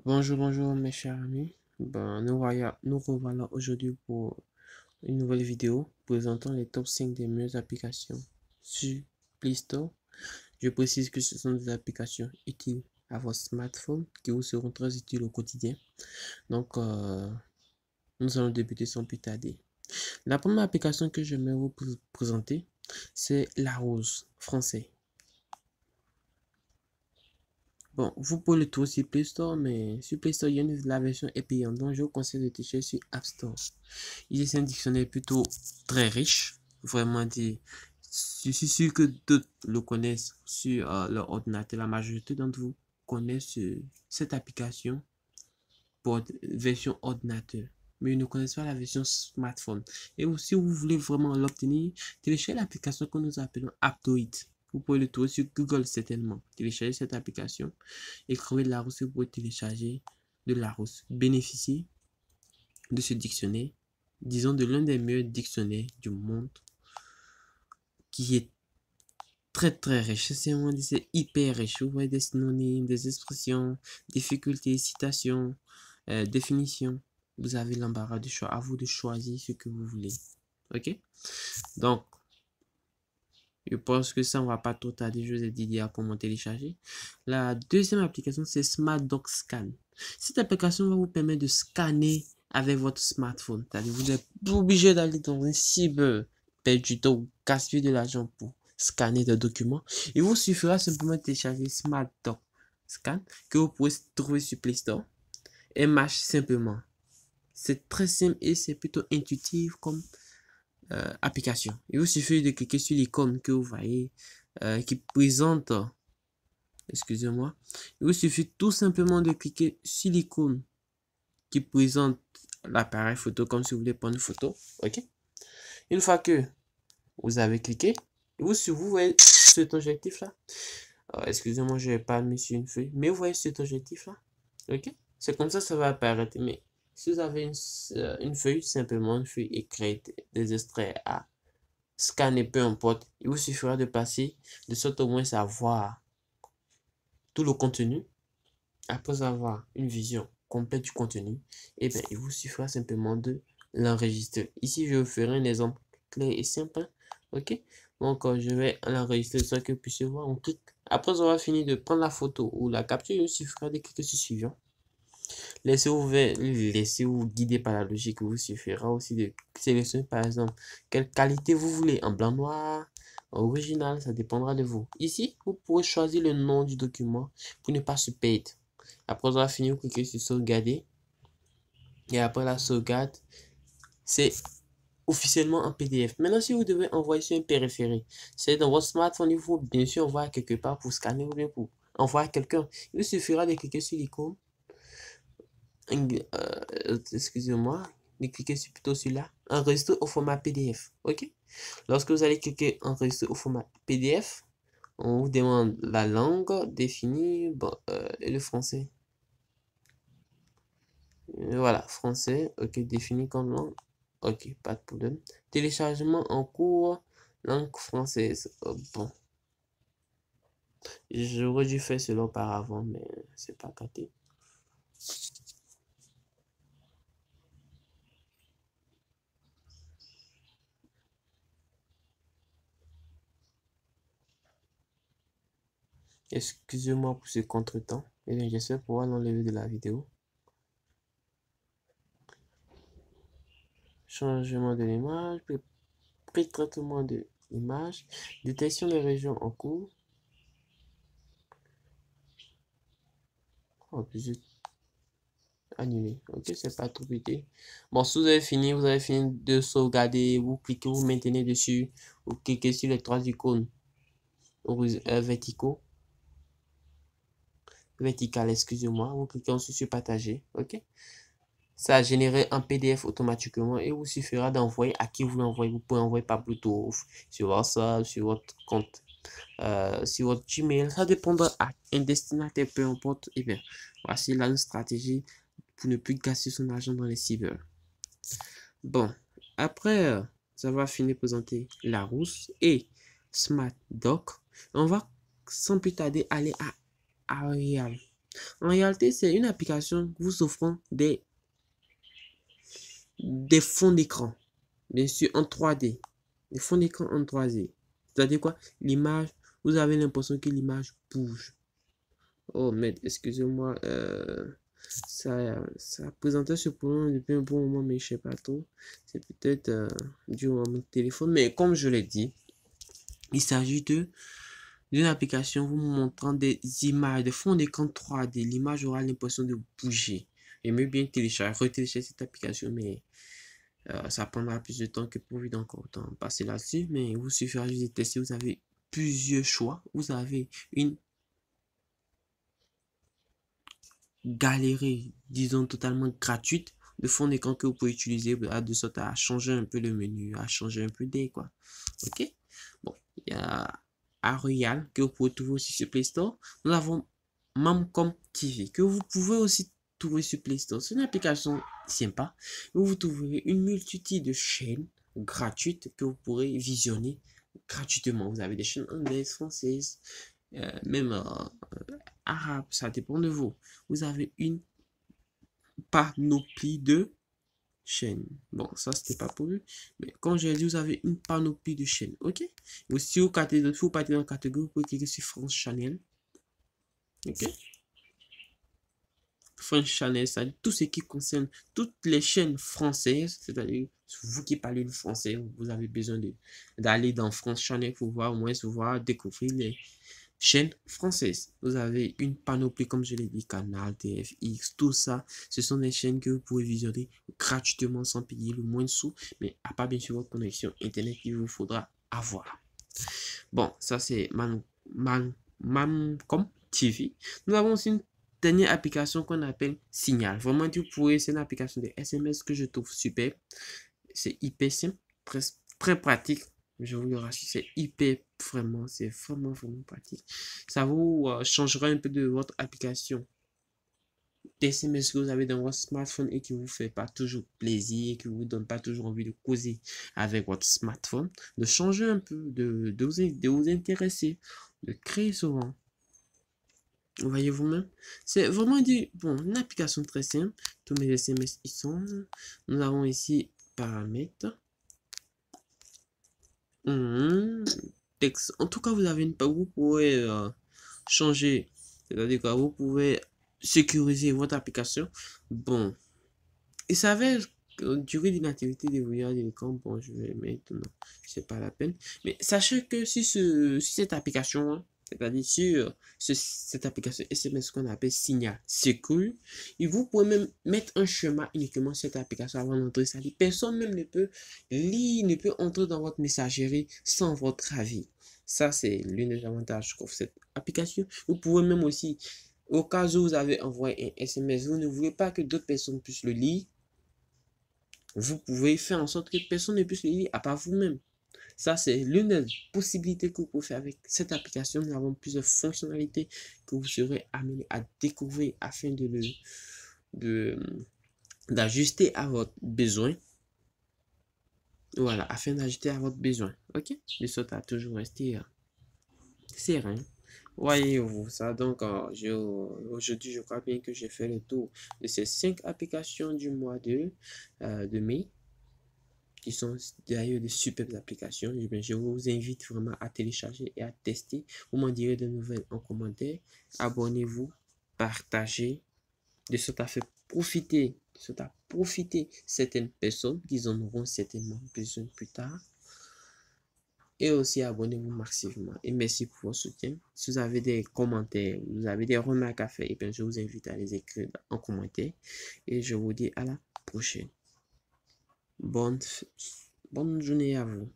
Bonjour, bonjour mes chers amis. Nous revoilà aujourd'hui pour une nouvelle vidéo présentant les top 5 des meilleures applications sur Play Store. Je précise que ce sont des applications utiles à votre smartphone qui vous seront très utiles au quotidien. Donc, nous allons débuter sans plus tarder. La première application que je vais vous présenter, c'est Larousse français. Bon, vous pouvez le trouver sur Play Store, mais sur Play Store, il y a la version est payante. Donc, je vous conseille de télécharger sur App Store. Il est un dictionnaire plutôt très riche. Vraiment dit. Je suis sûr que d'autres le connaissent sur leur ordinateur. La majorité d'entre vous connaissent cette application pour version ordinateur. Mais ils ne connaissent pas la version smartphone. Et aussi, vous voulez vraiment l'obtenir, téléchargez l'application que nous appelons Aptoid. Vous pouvez le trouver sur Google certainement. Téléchargez cette application. Écrivez Larousse, vous pouvez télécharger de Larousse. Bénéficiez de ce dictionnaire, disons de l'un des meilleurs dictionnaires du monde, qui est très riche. C'est hyper riche. Vous voyez des synonymes, des expressions, difficultés, citations, définitions. Vous avez l'embarras du choix. À vous de choisir ce que vous voulez. Ok? Donc, je pense que ça, on va pas trop tarder. Je vous ai dit hier comment télécharger. La deuxième application, c'est Smart Doc Scan. Cette application va vous permettre de scanner avec votre smartphone. Vous n'êtes pas obligé d'aller dans un cyber, perdre du temps ou gaspiller de l'argent pour scanner des documents. Il vous suffira simplement de télécharger Smart Doc Scan que vous pouvez trouver sur Play Store et marche simplement. C'est très simple et c'est plutôt intuitif comme application. Il vous suffit de cliquer sur l'icône que vous voyez qui présente, excusez-moi, il vous suffit tout simplement de cliquer sur l'icône qui présente l'appareil photo comme si vous voulez prendre une photo. Ok. Une fois que vous avez cliqué, vous voyez cet objectif là. Excusez-moi, je n'ai pas mis sur une feuille, mais vous voyez cet objectif là. Ok. C'est comme ça va apparaître. Mais si vous avez une feuille, simplement une feuille écrite, des extraits à scanner, peu importe, il vous suffira de passer de sorte au moins à voir tout le contenu. Après avoir une vision complète du contenu, et bien, il vous suffira simplement de l'enregistrer. Ici, je vous ferai un exemple clair et simple. Ok, donc je vais l'enregistrer de sorte que vous puissiez voir. On clique. Après avoir fini de prendre la photo ou la capture, il vous suffira de cliquer sur suivant. Laissez-vous guider par la logique. Il vous suffira aussi de sélectionner par exemple quelle qualité vous voulez, en blanc noir, original, ça dépendra de vous. Ici, vous pourrez choisir le nom du document pour ne pas se perdre. Après avoir fini, vous cliquez sur sauvegarder. Et après la sauvegarde, c'est officiellement en PDF. Maintenant, si vous devez envoyer sur un périphérique, c'est dans votre smartphone, il faut bien sûr envoyer quelque part pour scanner ou bien pour envoyer à quelqu'un. Il vous suffira de cliquer sur l'icône. Excusez-moi, de cliquer plutôt sur là. Enregistrer au format PDF. Ok? Lorsque vous allez cliquer enregistrer au format PDF, on vous demande la langue définie, bon, et le français. Voilà, français, ok, défini comme langue. Ok, pas de problème. Téléchargement en cours, langue française. Bon, j'aurais dû faire cela auparavant, mais c'est pas capté. Excusez-moi pour ce contretemps. Et bien, j'espère pouvoir l'enlever de la vidéo. Changement de l'image, pré-traitement de l'image, détection des régions en cours. Oh, annulé. Ok, c'est pas trop vite. Bon, si vous avez fini de sauvegarder, vous cliquez, vous maintenez dessus, vous cliquez sur les trois icônes verticaux, vertical, excusez-moi, vous cliquez ensuite sur partager. Ok, ça a généré un PDF automatiquement et vous suffira d'envoyer à qui vous l'envoyez. Vous pouvez envoyer par Bluetooth, sur WhatsApp, sur votre compte, sur votre Gmail. Ça dépendra à un destinataire, peu importe. Et bien, voici là une stratégie pour ne plus gasser son argent dans les cyber. Bon, après avoir fini de présenter Larousse et Smart Doc, on va sans plus tarder aller à Arial. En réalité, c'est une application vous offrant des fonds d'écran, bien sûr en 3D. Des fonds d'écran en 3D. C'est-à-dire quoi? L'image, vous avez l'impression que l'image bouge. Oh, mais excusez-moi, ça présentait ce problème depuis un bon moment, mais je sais pas trop. C'est peut-être dû à mon téléphone. Mais comme je l'ai dit, il s'agit d'une application vous montrant des images, des fonds d'écran 3D. L'image aura l'impression de bouger. J'aimerais bien retélécharger cette application, mais ça prendra plus de temps que prévu, donc autant passer là-dessus. Mais il vous suffira juste de tester. Vous avez plusieurs choix. Vous avez une galerie, disons, totalement gratuite de fonds d'écran que vous pouvez utiliser de sorte à changer un peu le menu, à changer un peu des quoi. Ok? Bon, il y a Arial que vous pouvez trouver aussi sur Play Store. Nous avons Mamcom TV que vous pouvez aussi trouver sur Play Store. C'est une application sympa où vous trouverez une multitude de chaînes gratuites que vous pourrez visionner gratuitement. Vous avez des chaînes anglaises, françaises, même arabes, ça dépend de vous. Vous avez une panoplie de chaînes. Bon, ça, c'était pas prévu. Mais comme j'ai dit, vous avez une panoplie de chaînes. OK? Ou si vous partez dans la catégorie, vous pouvez cliquer sur France Channel. OK? France Channel, ça tout ce qui concerne toutes les chaînes françaises, c'est-à-dire vous qui parlez le français, vous avez besoin d'aller dans France Channel pour voir, au moins, voir, découvrir les chaînes françaises. Vous avez une panoplie, comme je l'ai dit, Canal, TFX, tout ça. Ce sont des chaînes que vous pouvez visionner gratuitement sans payer le moins de sous, mais à part bien sûr votre connexion Internet qu'il vous faudra avoir. Bon, ça c'est Mamcom TV. Nous avons aussi une dernière application qu'on appelle Signal. Vraiment, vous pouvez, c'est une application de SMS que je trouve super. C'est hyper simple, très pratique. Je vous le rassure, c'est hyper vraiment, c'est vraiment pratique. Ça vous changera un peu de votre application d'SMS que vous avez dans votre smartphone et qui vous fait pas toujours plaisir, qui vous donne pas toujours envie de causer avec votre smartphone, de changer un peu, de vous intéresser, de créer souvent. Vous voyez vous-même, c'est vraiment une application très simple. Tous mes SMS y sont. Nous avons ici paramètres. Texte. En tout cas, vous pouvez changer, c'est-à-dire que vous pouvez sécuriser votre application. Bon, il s'avère que durée d'inactivité des verrouillage de l'écran, bon, je vais mettre non, c'est pas la peine. Mais sachez que si cette application, c'est-à-dire sur cette application SMS qu'on appelle Signal Secure, et vous pouvez même mettre un schéma uniquement sur cette application avant d'entrer. C'est-à-dire personne même ne peut lire, ne peut entrer dans votre messagerie sans votre avis. Ça, c'est l'un des avantages qu'offre cette application. Vous pouvez même aussi, au cas où vous avez envoyé un SMS, vous ne voulez pas que d'autres personnes puissent le lire, vous pouvez faire en sorte que personne ne puisse le lire à part vous-même. Ça, c'est l'une des possibilités que vous pouvez faire avec cette application. Nous avons plusieurs fonctionnalités que vous serez amené à découvrir afin d'ajuster à votre besoin. Voilà, afin d'ajuster à votre besoin. OK? De sorte à toujours rester serein. Voyez-vous ça, donc aujourd'hui je crois bien que j'ai fait le tour de ces 5 applications du mois de mai, qui sont d'ailleurs de superbes applications. Je vous invite vraiment à télécharger et à tester. Vous m'en direz de nouvelles en commentaire. Abonnez-vous, partagez, de sorte à faire profiter, certaines personnes qui en auront certainement besoin plus tard. Et aussi abonnez-vous massivement. Et merci pour votre soutien. Si vous avez des commentaires, vous avez des remarques à faire, et bien je vous invite à les écrire en commentaire. Et je vous dis à la prochaine. Bonne journée à vous.